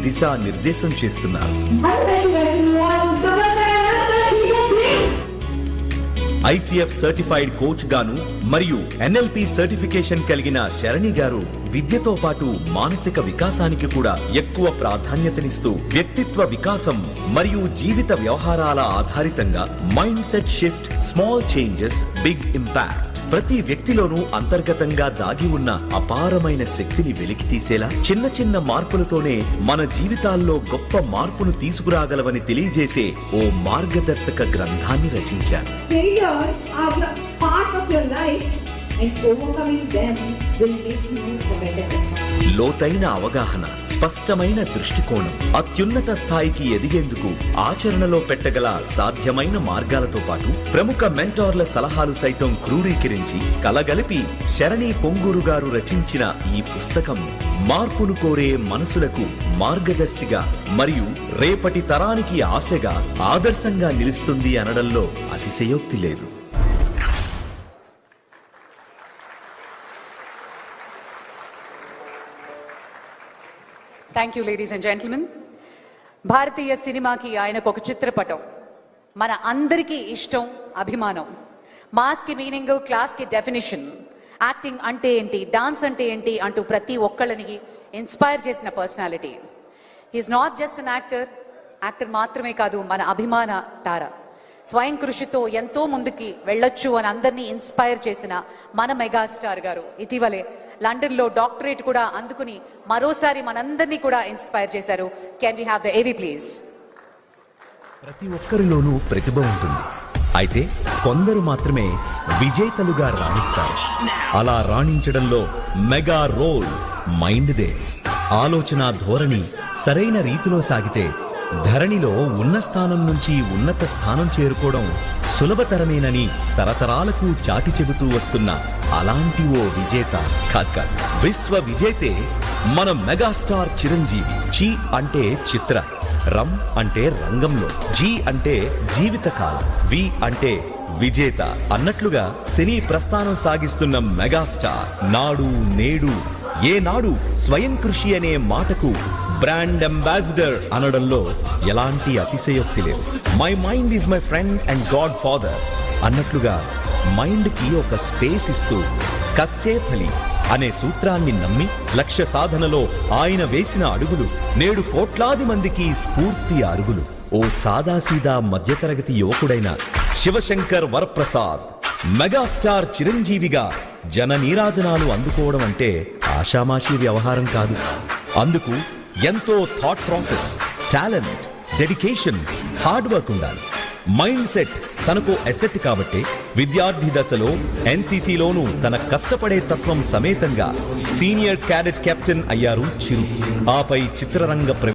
దిశానిర్దేశం చేస్తున్నారు. ICF certified coach గాను మరియు NLP సర్టిఫికేషన్ కలిగిన శరణి గారు విద్యతో పాటు మానసిక వికాసానికి కూడా ఎక్కువ ప్రాధాన్యతనిస్తూ వ్యక్తిత్వ వికాసం మరియు జీవిత వ్యవహారాల ఆధారితంగా mindset shift, small changes, big impact, ప్రతి వ్యక్తిలోనూ అంతర్గతంగా దాగి ఉన్న అపారమైన శక్తిని వెలికి తీసేలా చిన్న చిన్న మార్పులతోనే మన జీవితాల్లో గొప్ప మార్పును తీసుకురాగలవని తెలియజేసే ఓ మార్గదర్శక గ్రంథాన్ని రచించారు. Failures are part of your life and overcoming them will make you a better person. లోతైన అవగాహన, స్పష్టమైన దృష్టికోణం, అత్యున్నత స్థాయికి ఎదిగేందుకు ఆచరణలో పెట్టగల సాధ్యమైన మార్గాలతో పాటు ప్రముఖ మెంటార్ల సలహాలు సైతం క్రోడీకరించి కలగలిపి శరణి పొంగూరు గారు రచించిన ఈ పుస్తకం మార్పును కోరే మనసులకు మార్గదర్శిగా మరియు రేపటి తరానికి ఆశగా, ఆదర్శంగా నిలుస్తుంది అనడంలో అతిశయోక్తి లేదు. Thank you ladies and gentlemen. భారతీయ సినిమాకి ఆయనకు ఒక చిత్రపటం, మన అందరికీ ఇష్టం, అభిమానం. మాస్కి మీనింగ్, క్లాస్కి డెఫినిషన్, యాక్టింగ్ అంటే ఏంటి, డాన్స్ అంటే ఏంటి అంటూ ప్రతి ఒక్కళ్ళని ఇన్స్పైర్ చేసిన personality. He's not just an actor మాత్రమే కాదు, మన అభిమాన తార. స్వయం కృషితో ఎంతో ముందుకి వెళ్ళొచ్చు అని అందరినీ ఇన్స్పైర్ చేసిన మన మెగాస్టార్ గారు ఇటీవలే లండన్లో డాక్టరేట్ కూడా అందుకుని మరోసారి మనందరినీ కూడా ఇన్స్పైర్ చేశారు. కెన్ వి హావ్ ద ఏవి ప్లీజ్? ప్రతి ఒక్కరిలోనూ ప్రతిభ ఉంటుంది, అయితే కొందరు మాత్రమే విజేతలుగా రాణిస్తారు. అలా రాణించడంలో మెగా రోల్ మైండ్దే. ఆలోచన ధోరణి సరైన రీతిలో సాగితే ధరణిలో ఉన్న స్థానం నుంచి ఉన్నత స్థానం చేరుకోవడం సులభతరమేనని తరతరాలకు చాటి చెబుతూ వస్తున్న అలాంటి ఓ విజేత కాదు, విశ్వ విజేతే మన మెగాస్టార్ చిరంజీవి. చి అంటే చిత్ర, రం అంటే రంగంలో, జీ అంటే జీవితకాలం, వి అంటే విజేత అన్నట్లుగా సినీ ప్రస్థానం సాగిస్తున్న మెగాస్టార్ నాడు నేడు ఏనాడు స్వయం కృషి అనే మాటకు బ్రాండ్ అంబాసిడర్ అనడంలో ఎలాంటి అతిశయోక్తి లేదు. My mind is my friend and God father అన్నట్లుగా మైండ్ కి ఒక స్పేస్ ఇస్తూ కష్టే ఫలి అనే సూత్రాన్ని నమ్మి లక్ష్య సాధనలో ఆయన వేసిన అడుగులు నేడు కోట్లాది మందికి స్ఫూర్తి అరుగులు. ఓ సాదాసీదా మధ్యతరగతి యువకుడైన శివశంకర్ వరప్రసాద్ మెగాస్టార్ చిరంజీవిగా జన నీరాజనాలు అందుకోవడం అంటే ఆషామాషీ వ్యవహారం కాదు. అందుకు ఎంతో thought process, talent, dedication, hard work ఉండాలి. మైండ్ సెట్ తనకు అసెట్ కాబట్టి విద్యార్థి దశలో NCCలోనూ తన కష్టపడే తత్వం సమేతంగా సీనియర్ క్యాడెట్ కెప్టెన్ అయ్యారు చిరు. ఆపై చిత్రరంగ